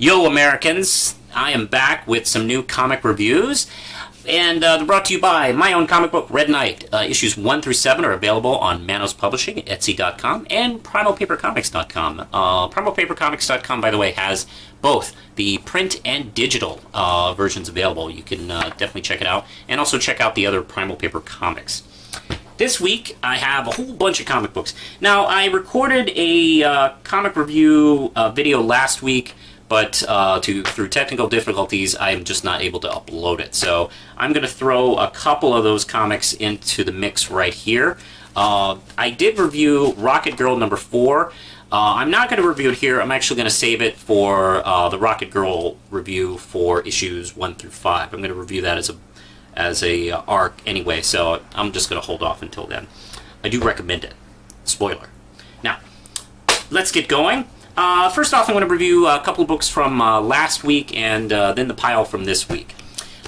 Yo, Americans! I am back with some new comic reviews, and they're brought to you by my own comic book, Red Knight. Issues 1 through 7 are available on Manos Publishing, Etsy.com, and PrimalPaperComics.com. PrimalPaperComics.com, by the way, has both the print and digital versions available. You can definitely check it out, and also check out the other Primal Paper comics. This week, I have a whole bunch of comic books. Now, I recorded a comic review video last week, but through technical difficulties, I'm just not able to upload it. So I'm going to throw a couple of those comics into the mix right here. I did review Rocket Girl number 4. I'm not going to review it here. I'm actually going to save it for the Rocket Girl review for issues 1 through 5. I'm going to review that as a arc anyway, so I'm just going to hold off until then. I do recommend it. Spoiler. Now, let's get going. First off, I'm going to review a couple of books from last week and then the pile from this week.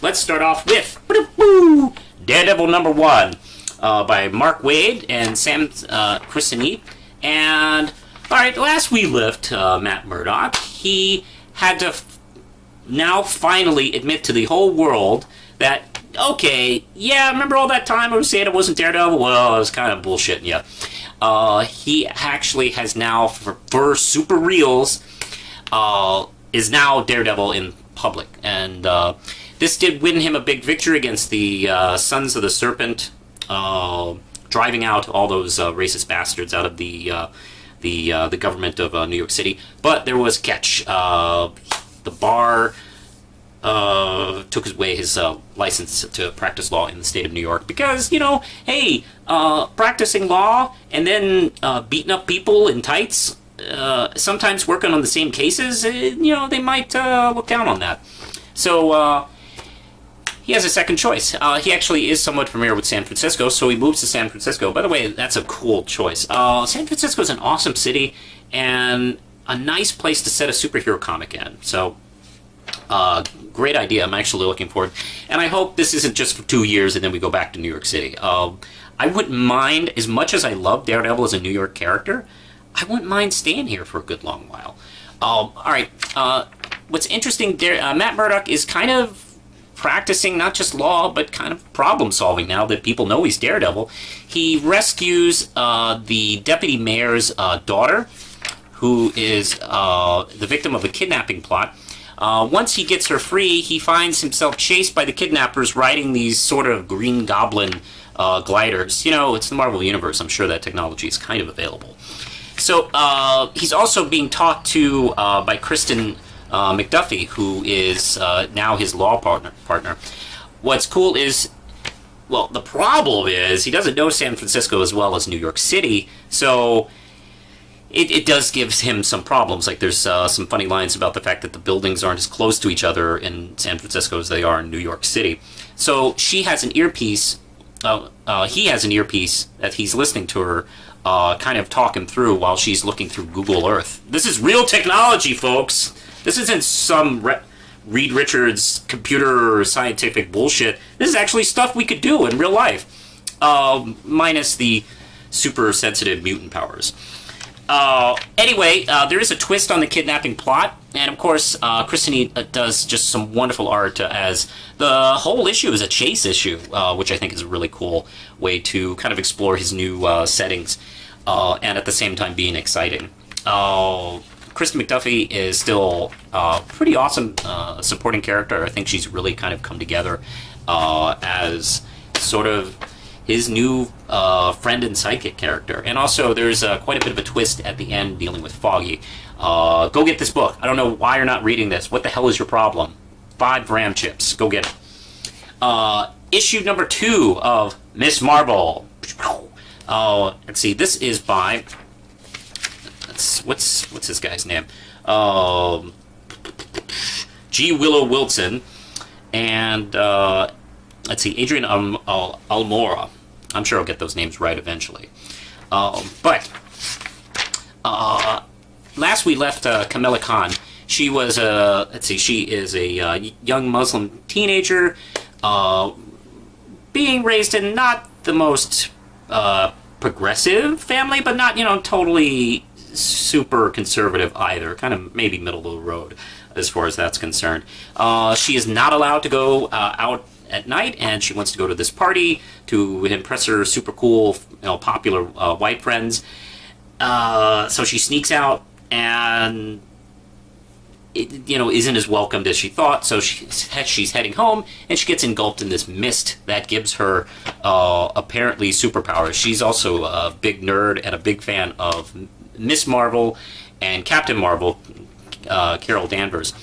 Let's start off with Daredevil number 1 by Mark Waid and Sam Christine. And, alright, last we left Matt Murdock, he had to now finally admit to the whole world that, okay, yeah, remember all that time I was saying it wasn't Daredevil? Well, I was kind of bullshitting you. He actually has now, for super reals, is now Daredevil in public. And this did win him a big victory against the Sons of the Serpent, driving out all those racist bastards out of the government of New York City. But there was a catch. The bar took away his license to practice law in the state of New York because, you know, hey, practicing law and then beating up people in tights, sometimes working on the same cases, you know, they might look down on that. So he has a second choice. He actually is somewhat familiar with San Francisco, so he moves to San Francisco. By the way, that's a cool choice. San Francisco is an awesome city and a nice place to set a superhero comic in. So great idea. I'm actually looking forward. And I hope this isn't just for 2 years and then we go back to New York City. I wouldn't mind, as much as I love Daredevil as a New York character, I wouldn't mind staying here for a good long while. Alright, what's interesting, Matt Murdock is kind of practicing not just law, but kind of problem solving now that people know he's Daredevil. He rescues the deputy mayor's daughter, who is the victim of a kidnapping plot. Once he gets her free, he finds himself chased by the kidnappers riding these sort of Green Goblin gliders. You know, it's the Marvel Universe. I'm sure that technology is kind of available. So he's also being talked to by Kristen McDuffie, who is now his law partner. What's cool is, well, the problem is he doesn't know San Francisco as well as New York City, so it does give him some problems. Like there's some funny lines about the fact that the buildings aren't as close to each other in San Francisco as they are in New York City. So she has an earpiece, he has an earpiece that he's listening to her kind of talk him through while she's looking through Google Earth. This is real technology, folks! This isn't some Reed Richards computer scientific bullshit. This is actually stuff we could do in real life. Minus the super sensitive mutant powers. Anyway, there is a twist on the kidnapping plot, and of course, Kristen does just some wonderful art as the whole issue is a chase issue, which I think is a really cool way to kind of explore his new settings, and at the same time being exciting. Kristen McDuffie is still a pretty awesome supporting character. I think she's really kind of come together as sort of his new friend and sidekick character. And also, there's quite a bit of a twist at the end dealing with Foggy. Go get this book. I don't know why you're not reading this. What the hell is your problem? 5 RAM chips. Go get it. Issue number 2 of Miss Marvel. Let's see. This is by... What's this guy's name? G. Willow Wilson. And... let's see. Adrian Almora. I'm sure I'll get those names right eventually. But last we left Kamala Khan. She was she is a young Muslim teenager being raised in not the most progressive family, but not, totally super conservative either. Kind of maybe middle of the road as far as that's concerned. She is not allowed to go out at night, and she wants to go to this party to impress her super cool, popular white friends. So she sneaks out, and isn't as welcomed as she thought. So she's heading home, and she gets engulfed in this mist that gives her apparently superpowers. She's also a big nerd and a big fan of Miss Marvel and Captain Marvel, Carol Danvers.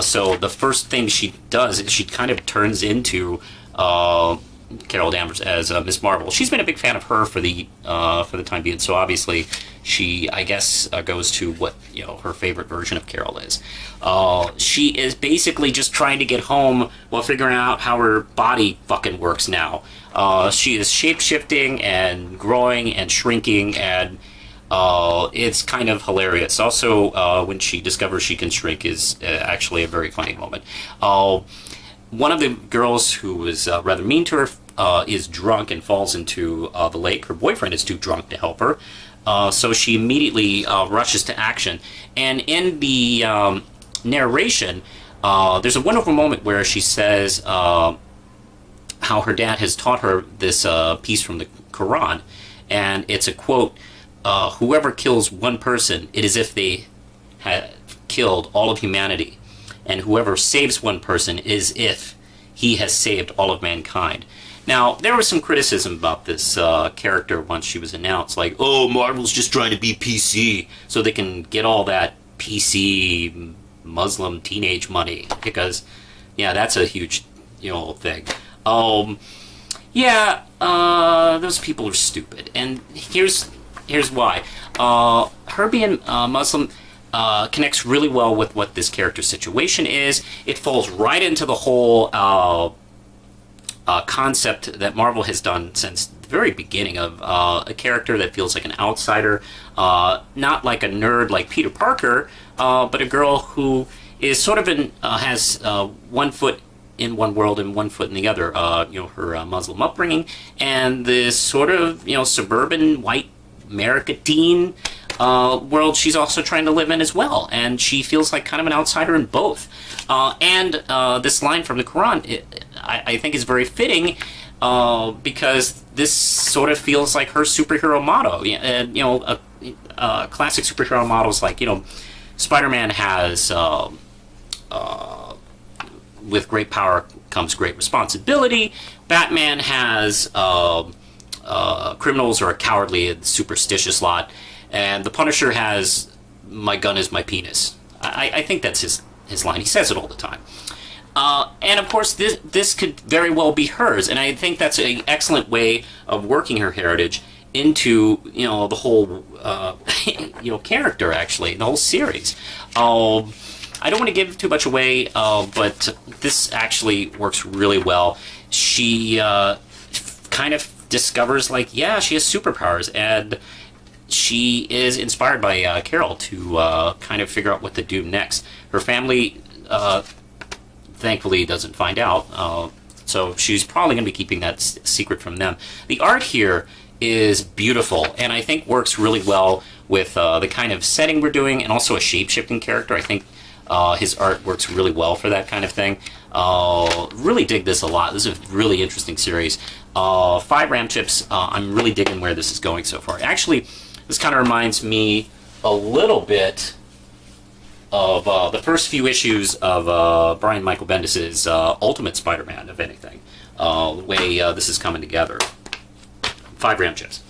So the first thing she does is she kind of turns into Carol Danvers as Miss Marvel. She's been a big fan of her for the time being. So obviously, she, I guess, goes to what her favorite version of Carol is. She is basically just trying to get home while figuring out how her body fucking works now. She is shape-shifting and growing and shrinking, and it's kind of hilarious. Also, when she discovers she can shrink is actually a very funny moment. One of the girls who was rather mean to her is drunk and falls into the lake. Her boyfriend is too drunk to help her. So she immediately rushes to action. And in the narration, there's a wonderful moment where she says how her dad has taught her this piece from the Quran. And it's a quote, whoever kills one person, it is as if they had killed all of humanity. And whoever saves one person is if he has saved all of mankind. Now, there was some criticism about this character once she was announced, like, oh, Marvel's just trying to be PC so they can get all that PC Muslim teenage money, because, yeah, that's a huge, thing. Those people are stupid, and here's why. Her being Muslim connects really well with what this character's situation is. It falls right into the whole concept that Marvel has done since the very beginning of a character that feels like an outsider, not like a nerd like Peter Parker, but a girl who is sort of has 1 foot in one world and 1 foot in the other. Her Muslim upbringing and this sort of suburban white America teen world she's also trying to live in as well, and she feels like kind of an outsider in both. And this line from the Quran, I think, is very fitting because this sort of feels like her superhero motto. Classic superhero mottos like Spider-Man has with great power comes great responsibility. Batman has criminals are a cowardly and superstitious lot. And the Punisher has, my gun is my penis. I think that's his line. He says it all the time. And of course, this could very well be hers. And I think that's an excellent way of working her heritage into, the whole, character, actually, the whole series. I don't want to give too much away, but this actually works really well. She kind of discovers, like, yeah, she has superpowers, and she is inspired by Carol to kind of figure out what to do next. Her family, thankfully, doesn't find out, so she's probably going to be keeping that secret from them. The art here is beautiful, and I think works really well with the kind of setting we're doing, and also a shape-shifting character. I think his art works really well for that kind of thing. Really dig this a lot. This is a really interesting series. 5 RAM chips. I'm really digging where this is going so far. Actually, this kind of reminds me a little bit of the first few issues of Brian Michael Bendis' Ultimate Spider-Man, if anything. The way this is coming together. 5 RAM chips.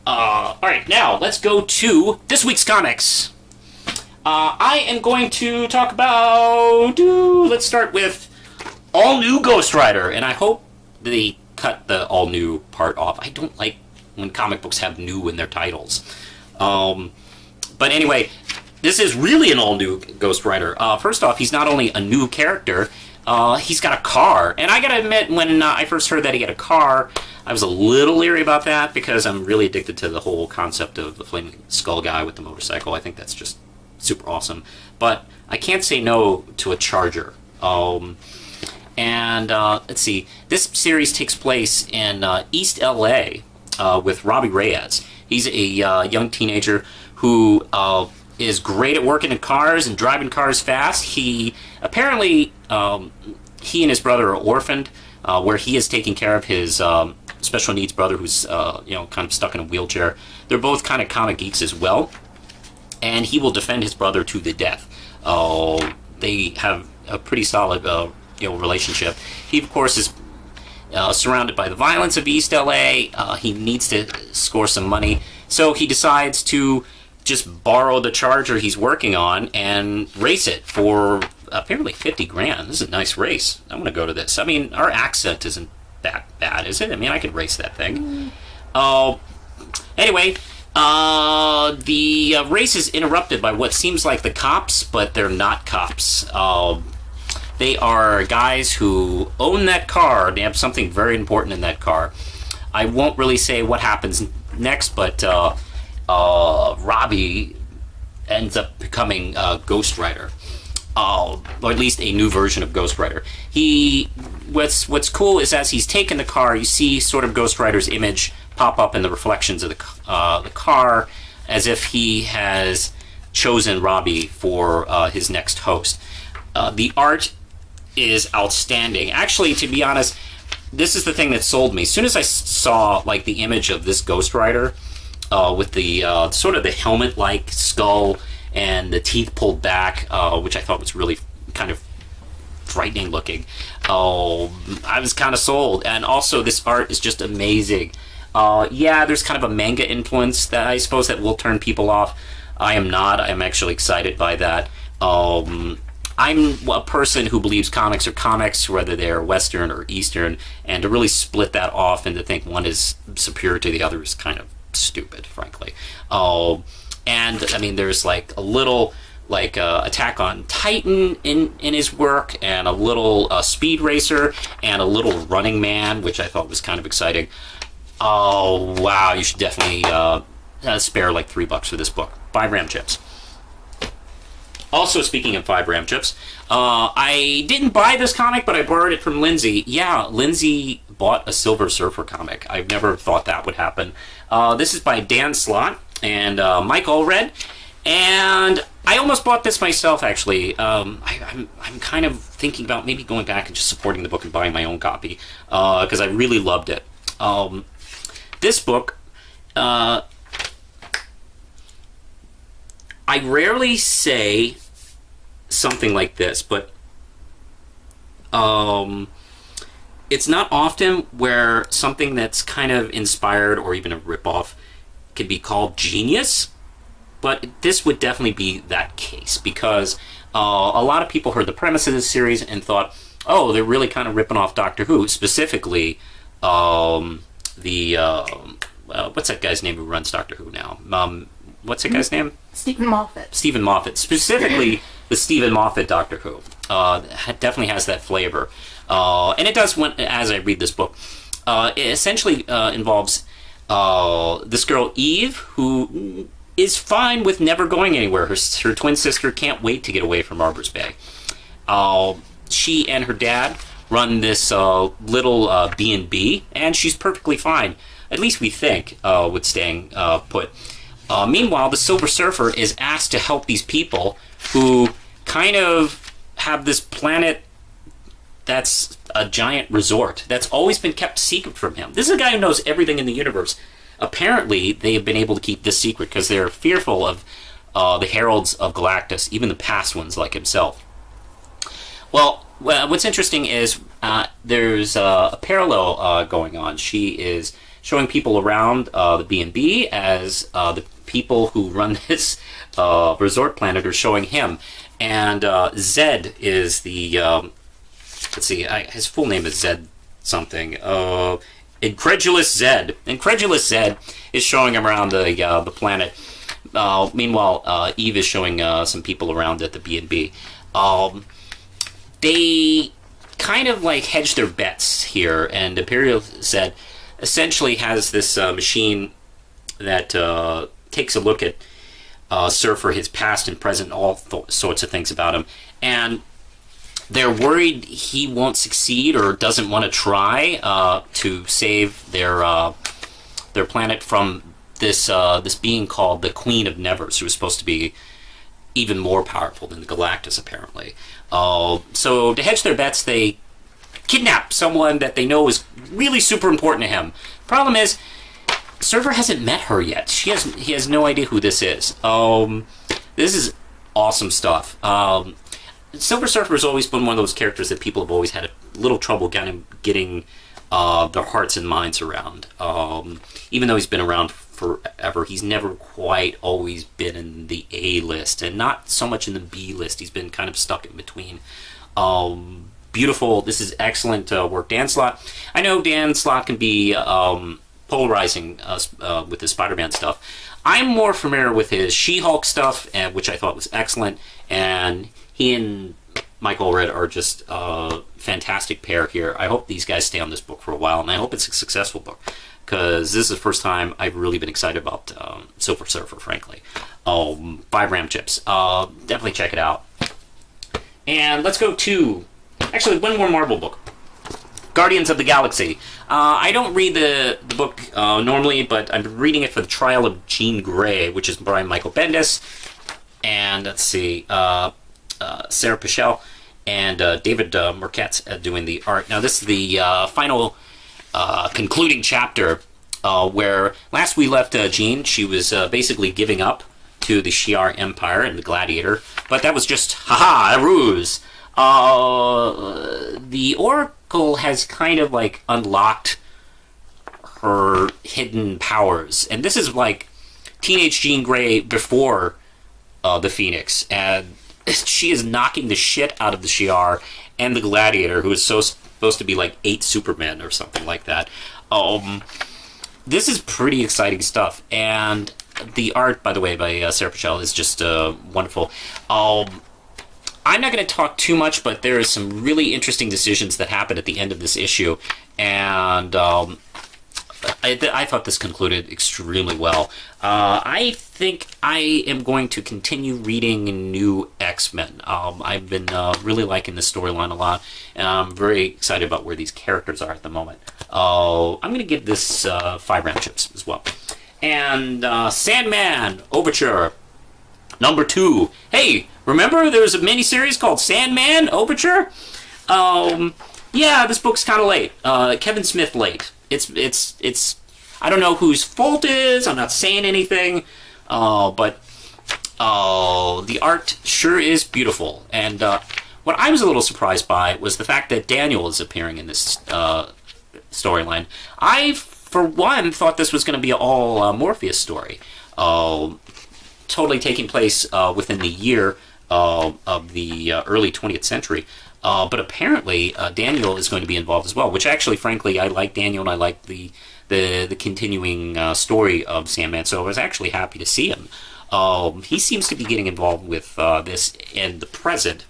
Alright, now let's go to this week's comics. I am going to talk about... let's start with all-new Ghost Rider, and I hope they cut the all-new part off. I don't like when comic books have new in their titles. But anyway, this is really an all-new Ghost Rider. First off, he's not only a new character, he's got a car. And I gotta admit, when I first heard that he had a car, I was a little leery about that because I'm really addicted to the whole concept of the Flaming Skull guy with the motorcycle. I think that's just super awesome. But I can't say no to a Charger. Let's see, this series takes place in East LA with Robbie Reyes. He's a young teenager who is great at working in cars and driving cars fast. He apparently he and his brother are orphaned, where he is taking care of his special needs brother, who's kind of stuck in a wheelchair. They're both kind of comic geeks as well, and he will defend his brother to the death. They have a pretty solid relationship. He, of course, is surrounded by the violence of East LA. He needs to score some money, so he decides to just borrow the Charger he's working on and race it for apparently 50 grand. This is a nice race. I'm going to go to this. I mean, our accent isn't that bad, is it? I mean, I could race that thing. Anyway, the race is interrupted by what seems like the cops, but they're not cops. They are guys who own that car. They have something very important in that car. I won't really say what happens next, but Robbie ends up becoming Ghost Rider, or at least a new version of Ghost Rider. What's cool is as he's taken the car, you see sort of Ghost Rider's image pop up in the reflections of the car, as if he has chosen Robbie for his next host. The art is outstanding. Actually, to be honest, this is the thing that sold me. As soon as I saw like the image of this Ghost Rider with the sort of the helmet-like skull and the teeth pulled back, which I thought was really kind of frightening looking, I was kind of sold. And also, this art is just amazing. There's kind of a manga influence that I suppose that will turn people off. I am not. I am actually excited by that. I'm a person who believes comics are comics, whether they're Western or Eastern, and to really split that off and to think one is superior to the other is kind of stupid, frankly. And I mean, there's like a little Attack on Titan in his work, and a little Speed Racer, and a little Running Man, which I thought was kind of exciting. Oh wow! You should definitely spare like $3 for this book. 5 RAM chips. Also, speaking of 5 RAM chips, I didn't buy this comic, but I borrowed it from Lindsay. Yeah, Lindsay bought a Silver Surfer comic. I've never thought that would happen. This is by Dan Slott and Mike Allred, and I almost bought this myself, actually. I'm kind of thinking about maybe going back and just supporting the book and buying my own copy, because I really loved it. This book, I rarely say something like this, but it's not often where something that's kind of inspired or even a ripoff can be called genius, but this would definitely be that case, because a lot of people heard the premise of this series and thought, oh, they're really kind of ripping off Doctor Who, specifically what's that guy's name who runs Doctor Who now? What's that guy's name? Stephen Moffat. Stephen Moffat. Specifically, the Stephen Moffat Doctor Who. Definitely has that flavor. And it does, as I read this book. It essentially involves this girl, Eve, who is fine with never going anywhere. Her twin sister can't wait to get away from Arbors Bay. She and her dad run this little B&B, and she's perfectly fine. At least we think, with staying put. Meanwhile, the Silver Surfer is asked to help these people who kind of have this planet that's a giant resort that's always been kept secret from him. This is a guy who knows everything in the universe. Apparently, they have been able to keep this secret because they're fearful of the heralds of Galactus, even the past ones like himself. Well, what's interesting is there's a parallel going on. She is showing people around the B&B as the people who run this resort planet are showing him. And Zed is the, let's see, his full name is Zed something. Incredulous Zed. Incredulous Zed is showing him around the planet. Meanwhile, Eve is showing some people around at the B&B. They kind of like hedge their bets here, and Imperial Zed essentially has this machine that takes a look at Surfer, his past and present, all sorts of things about him, and they're worried he won't succeed or doesn't want to try to save their planet from this being called the Queen of Nevers, who was supposed to be even more powerful than the Galactus, apparently. So to hedge their bets, they kidnap someone that they know is really super important to him. Problem is, Surfer hasn't met her yet. He has no idea who this is. This is awesome stuff. Silver Surfer has always been one of those characters that people have always had a little trouble getting their hearts and minds around. Even though he's been around forever, he's never quite always been in the A list, and not so much in the B list. He's been kind of stuck in between. Beautiful. This is excellent work, Dan Slott. I know Dan Slott can be polarizing with his Spider-Man stuff. I'm more familiar with his She-Hulk stuff, which I thought was excellent, and he and Mike Allred are just a fantastic pair here. I hope these guys stay on this book for a while, and I hope it's a successful book, because this is the first time I've really been excited about Silver Surfer, frankly. 5 RAM chips. Definitely check it out. And let's go to, actually, one more Marvel book. Guardians of the Galaxy. I don't read the book normally, but I'm reading it for the Trial of Jean Grey, which is by Michael Bendis. And let's see, Sarah Pichel and David Marquette doing the art. Now, this is the final concluding chapter where last we left Jean. She was basically giving up to the Shi'ar Empire and the Gladiator, but that was just, a ruse. The Oracle has kind of like unlocked her hidden powers, and this is like teenage Jean Grey before the Phoenix, and she is knocking the shit out of the Shi'ar and the Gladiator, who is supposed to be like 8 Supermen or something like that. This is pretty exciting stuff, and the art, by the way, by Sarah Pichel is just wonderful. I'm not going to talk too much, but there are some really interesting decisions that happen at the end of this issue, and I thought this concluded extremely well. I think I am going to continue reading New X-Men. I've been really liking this storyline a lot, and I'm very excited about where these characters are at the moment. I'm going to give this 5 RAM chips as well. And Sandman Overture number 2. Hey, remember there was a miniseries called Sandman Overture? Yeah, this book's kind of late. Kevin Smith late. It's I don't know whose fault it is. I'm not saying anything, but the art sure is beautiful. And what I was a little surprised by was the fact that Daniel is appearing in this storyline. I, for one, thought this was going to be an all Morpheus story, totally taking place within the year of the early 20th century. But apparently, Daniel is going to be involved as well, which actually, frankly, I like Daniel, and I like the continuing story of Sandman, so I was actually happy to see him. He seems to be getting involved with this in the present.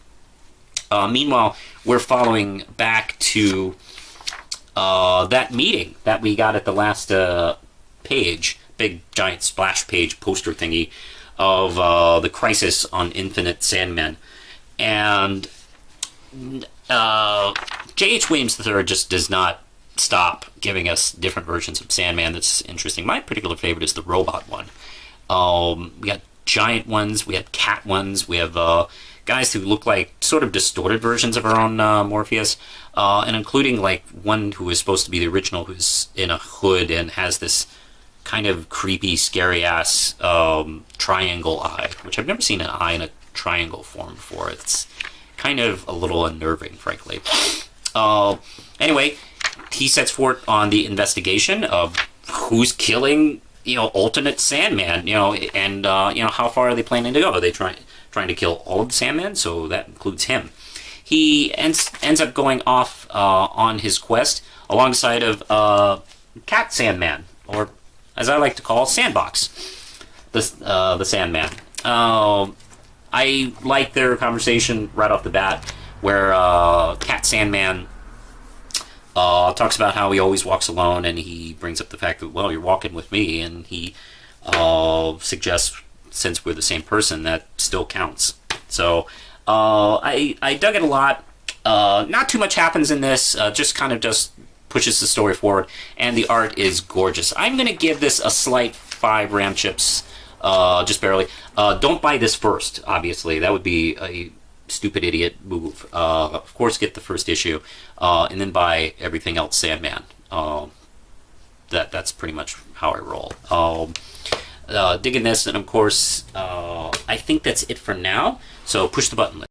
Meanwhile, we're following back to that meeting that we got at the last page, big giant splash page poster thingy of the Crisis on Infinite Sandmen. And J.H. Williams III just does not stop giving us different versions of Sandman that's interesting. My particular favorite is the robot one. We got giant ones, we had cat ones, we have guys who look like sort of distorted versions of our own Morpheus, and including like one who is supposed to be the original, who's in a hood and has this kind of creepy, scary-ass triangle eye, which I've never seen an eye in a triangle form before. It's kind of a little unnerving, frankly. Anyway, he sets forth on the investigation of who's killing, alternate Sandman, and how far are they planning to go? Are they trying to kill all of the Sandman? So that includes him. He ends up going off on his quest alongside of Cat Sandman, or as I like to call, Sandbox, the Sandman. I like their conversation right off the bat, where Cat Sandman talks about how he always walks alone, and he brings up the fact that, well, you're walking with me, and he suggests, since we're the same person, that still counts. So I dug it a lot. Not too much happens in this, just kind of just pushes the story forward, and the art is gorgeous. I'm going to give this a slight 5 RAM chips, just barely. Don't buy this first, obviously. That would be a stupid idiot move. Of course, get the first issue, and then buy everything else Sandman. That's pretty much how I roll. Digging this, and of course, I think that's it for now. So push the button.